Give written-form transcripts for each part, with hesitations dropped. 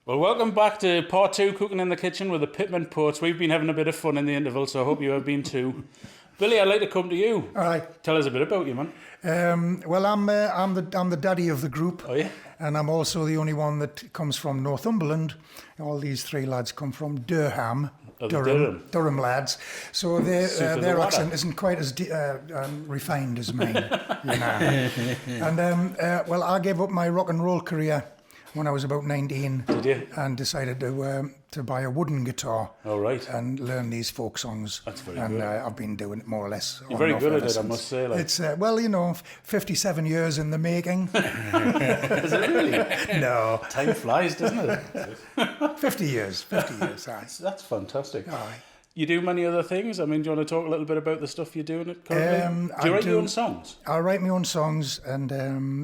Well, welcome back to part 2, Cooking in the Kitchen with the Pitman Poets. We've been having a bit of fun in the interval, so I hope you have been too. Billy, I'd like to come to you. All right. Tell us a bit about you, man. Well, I'm the daddy of the group. Oh, yeah? And I'm also the only one that comes from Northumberland. All these three lads come from Durham. Durham lads. So their accent isn't quite as refined as mine. You know. And well, I gave up my rock and roll career when I was about 19. Did you? And decided to buy a wooden guitar. Oh, right. And learn these folk sons. That's very good. And I've been doing it more or less. You're very good at it, I must say. Like. It's, well, you know, 57 years in the making. Is it really? No. Time flies, doesn't it? 50 years. That's fantastic. All right. You do many other things. I mean, do you want to talk a little bit about the stuff you're doing currently? Do you write your own songs? I write my own songs, and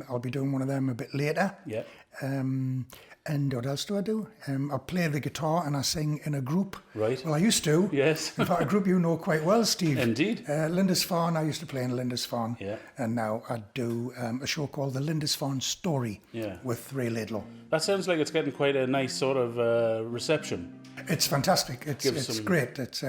I'll be doing one of them a bit later. Yeah. And what else do I do? I play the guitar and I sing in a group. Right. Well, I used to. Yes. In fact, a group you know quite well, Steve. Indeed. Lindisfarne, I used to play in Lindisfarne. Yeah. And now I do a show called The Lindisfarne Story with Ray Laidlaw. That sounds like it's getting quite a nice sort of reception. It's fantastic. It's great. It's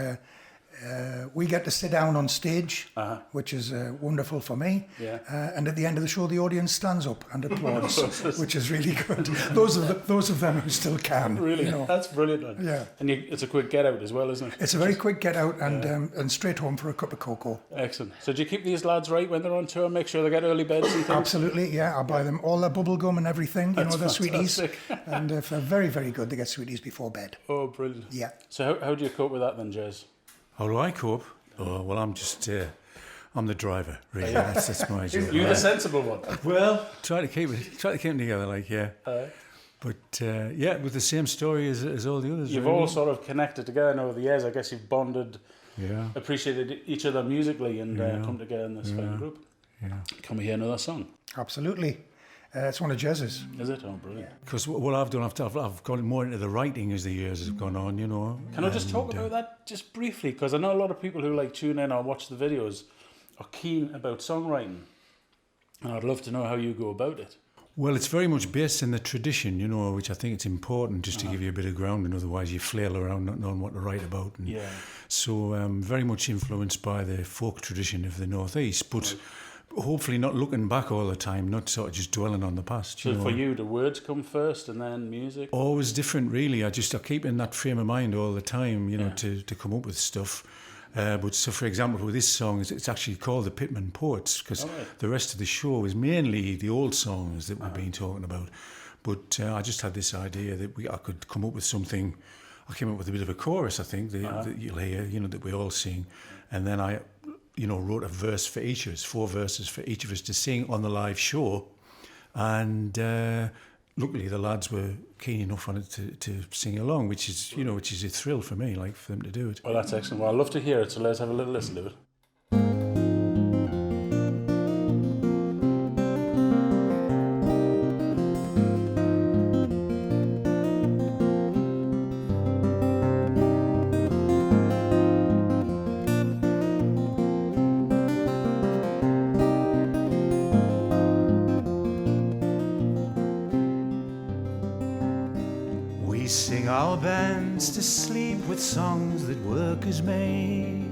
we get to sit down on stage, which is wonderful for me. Yeah. And at the end of the show, the audience stands up and applauds, which is really good. Those of them who still can. Really, you know. That's brilliant. Man. Yeah. And it's a quick get out as well, isn't it? It's a very quick get out and straight home for a cup of cocoa. Excellent. So do you keep these lads right when they're on tour? Make sure they get early beds and things? Absolutely, yeah. I buy them all their bubble gum and everything. You know, their fantastic. sweeties. And if they're very, very good, they get sweeties before bed. Oh, brilliant. Yeah. So how do you cope with that then, Jez? How do I cope? Oh, well, I'm the driver, really. That's my job. You're the sensible one. Well, try to keep them together, like, yeah. But, with the same story as all the others. You've really. all sort of connected together over the years. I guess you've bonded, appreciated each other musically and come together in this fine group. Yeah. Can we hear another song? Absolutely. It's one of Jez's. Is it? Oh, brilliant. Because what I've done, I've gone more into the writing as the years have gone on, you know. Can I just talk about that just briefly? Because I know a lot of people who like tune in or watch the videos are keen about songwriting. And I'd love to know how you go about it. Well, it's very much based in the tradition, you know, which I think it's important just to give you a bit of grounding. Otherwise, you flail around not knowing what to write about. And so very much influenced by the folk tradition of the Northeast. But hopefully not looking back all the time, not sort of just dwelling on the past. So for you, the words come first and then music? Always different, really. I keep in that frame of mind all the time, you know, to come up with stuff. But so, for example, with this song, it's actually called the Pitman Poets because the rest of the show is mainly the old songs that we've been talking about. But I just had this idea that I could come up with something. I came up with a bit of a chorus, I think, that you'll hear, you know, that we all sing. And then I wrote a verse for each of us, 4 verses for each of us to sing on the live show. And luckily the lads were keen enough on it to sing along, which is a thrill for me, like for them to do it. Well, that's excellent. Well, I'd love to hear it, so let's have a little listen to it. We sing our bands to sleep with songs that workers made.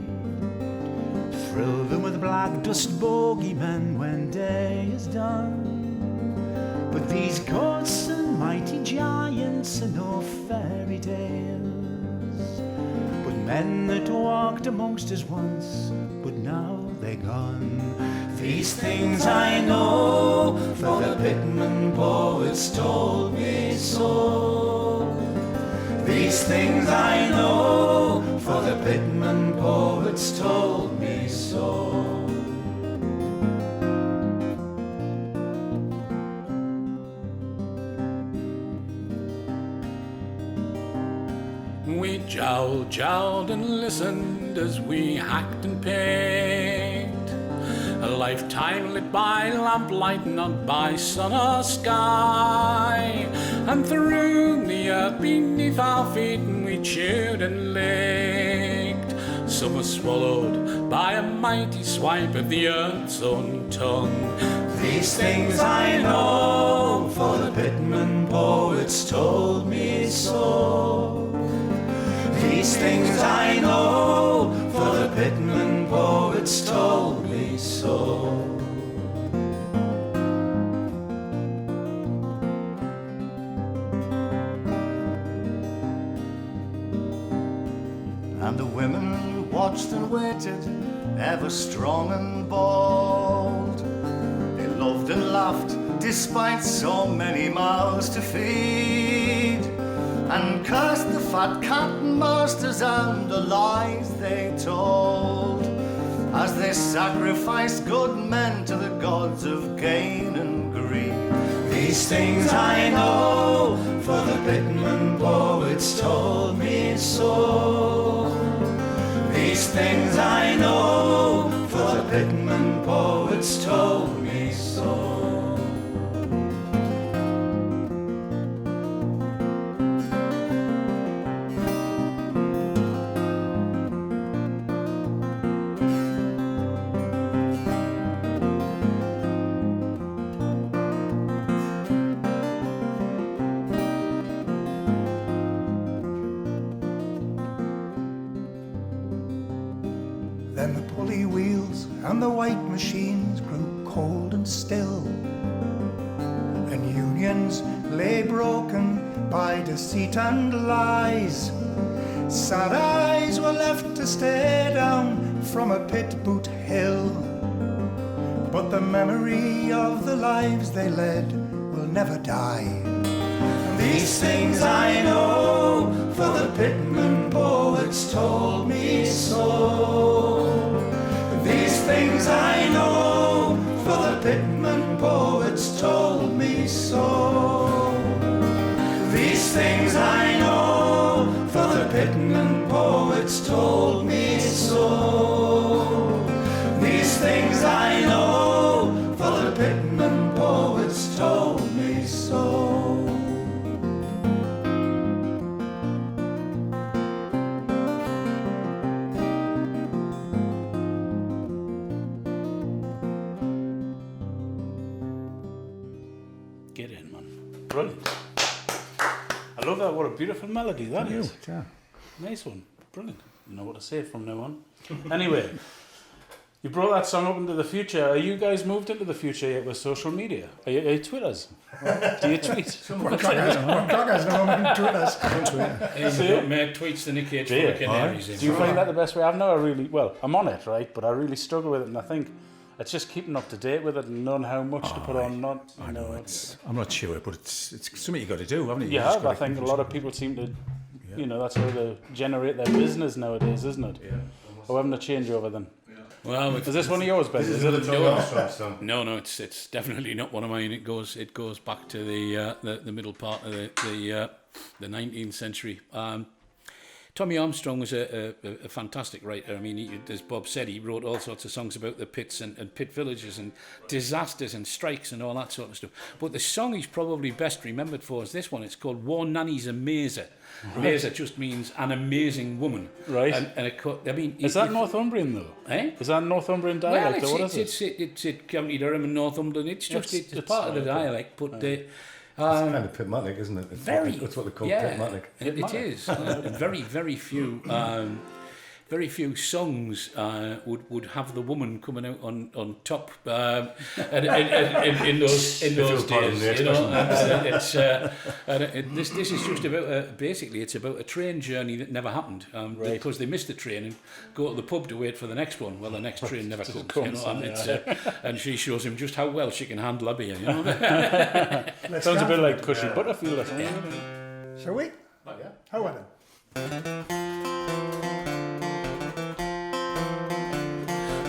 Thrill them with black dust bogeymen when day is done. But these ghosts and mighty giants are no fairy tales, but men that walked amongst us once, but now they're gone. These things I know, for the Pitman poets told me so. These things I know, for the Pitman poets told me so. We jowled and listened as we hacked and picked. A lifetime lit by lamplight, not by sun or sky. And through the earth beneath our feet we chewed and licked. some are swallowed by a mighty swipe of the earth's own tongue. These things I know, for the Pitman poets told me so. These things I know, for the Pitman poets told me so. And the women watched and waited, ever strong and bold. They loved and laughed, despite so many mouths to feed, and cursed the fat cat masters and the lies they told, as they sacrificed good men to the gods of gain and greed. These things I know, for the Pitman poets told me so. These things I know, for the Pitman poets told me so. Then the pulley wheels and the white machines grew cold and still, and unions lay broken by deceit and lies. Sad eyes were left to stare down from a pit boot hill, but the memory of the lives they led will never die. These things I know, for the Pitman poets told me so. These things I know, for the Pitman poets told me so. These things I know, for the Pitman poets told me so. These things I know, for the Pitman poets told me so. Get in, man. Brilliant. I love that. What a beautiful melody that is. Yeah. Nice one. Brilliant. You know what to say from now on. Anyway, you brought that song up into the future. Are you guys moved into the future yet with social media? Are you Twitters? Do you tweet? One crackers no one Twitters. He's got more tweets than a cage full of canaries in. Do you find that the best way? I've never really, well, I'm on it, right? But I really struggle with it, and I think it's just keeping up to date with it and knowing how much to put on. Not, I know I'm not sure, but it's something you got to do, haven't you? Yeah, I think a lot of people seem to, you know, that's how they generate their business nowadays, isn't it? Yeah. Or having a changeover then. Well, is this one of yours, Ben? This is a Tony Armstrong song. No, it's definitely not one of mine. It goes back to the middle part of the 19th century. Tommy Armstrong was a fantastic writer. I mean, he, as Bob said, he wrote all sorts of songs about the pits and pit villages and disasters and strikes and all that sort of stuff. But the song he's probably best remembered for is this one. It's called War Nanny's a Mazer. Mazer just means an amazing woman. Right. And I mean, is that Northumbrian though? Eh? Is that Northumbrian dialect? Well, or what is it? it's County Durham and Northumberland. It's part of the dialect, but it's kind of Pitmanic, isn't it? That's what they call Pitmanic. It is. Very few songs would have the woman coming out on top in those days. You know, this is just about basically it's about a train journey that never happened because they missed the train and go to the pub to wait for the next one. Well, the next train never comes. You know, and she shows him just how well she can handle a beer. You know, sounds a bit like Cushy Butterfield or something. Shall we? Yeah. How are they?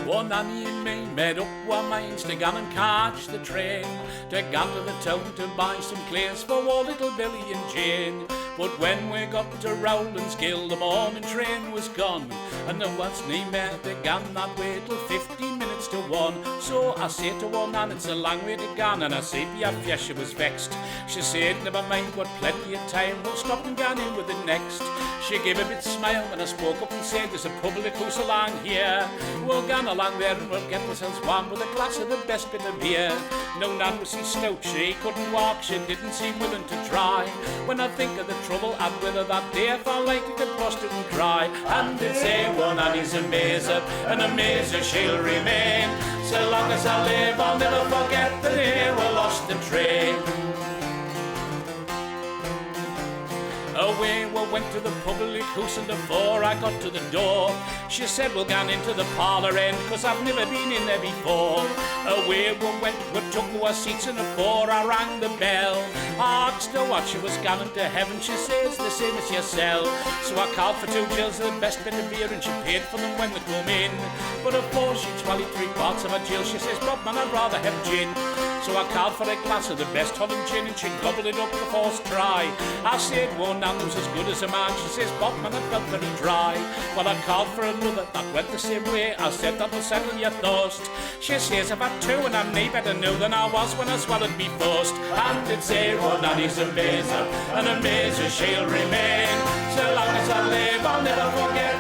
One Nanny and me made up our minds to go and catch the train, to go to the town to buy some clothes for our little Billy and Jane. But when we got to Rowland's Gill, the morning train was gone, and there was nae more to go that way till 15 minutes miles to one. So I say to her, Nan, it's a long way to gone, and I say, be fear, she was vexed. She said, never mind, got plenty of time, we'll stop and gone in with it next. She gave a bit smile when I spoke up and said, there's a public house along here. We'll gone along there and we'll get ourselves warm with a glass of the best bit of beer. No, Nan was stout, she couldn't walk, she didn't seem willing to try. When I think of the trouble I'd with her that day, I felt like I could bust and cry. And they'd say, well, Nanny's a mazer, and a mazer she'll remain. So long as I live, I'll never forget the day we lost the train. Away we went to the public house, and before I got to the door, she said, we'll go into the parlour end, 'cause I've never been in there before. Away we went, we took our seats, and before I rang the bell, I asked her what she was gone to heaven. She says, the same as yourself. So I called for 2 gills of the best bit of beer, and she paid for them when they come in. But of course she swallowed 3 parts of a gill. She says, Bob, man, I'd rather have gin. So I called for a glass of the best Holland gin, and she gobbled it up the first try. I said, well, Nan was as good as a man. She says, Bob, man, I felt very dry. Well, I called for another that went the same way. I said, that'll settle your thirst. She says, I've had 2 and I'm no better now than I was when I swallowed me first. And they'd say, well, Nanny's a mazer, and a mazer she'll remain. So long as I live, I'll never forget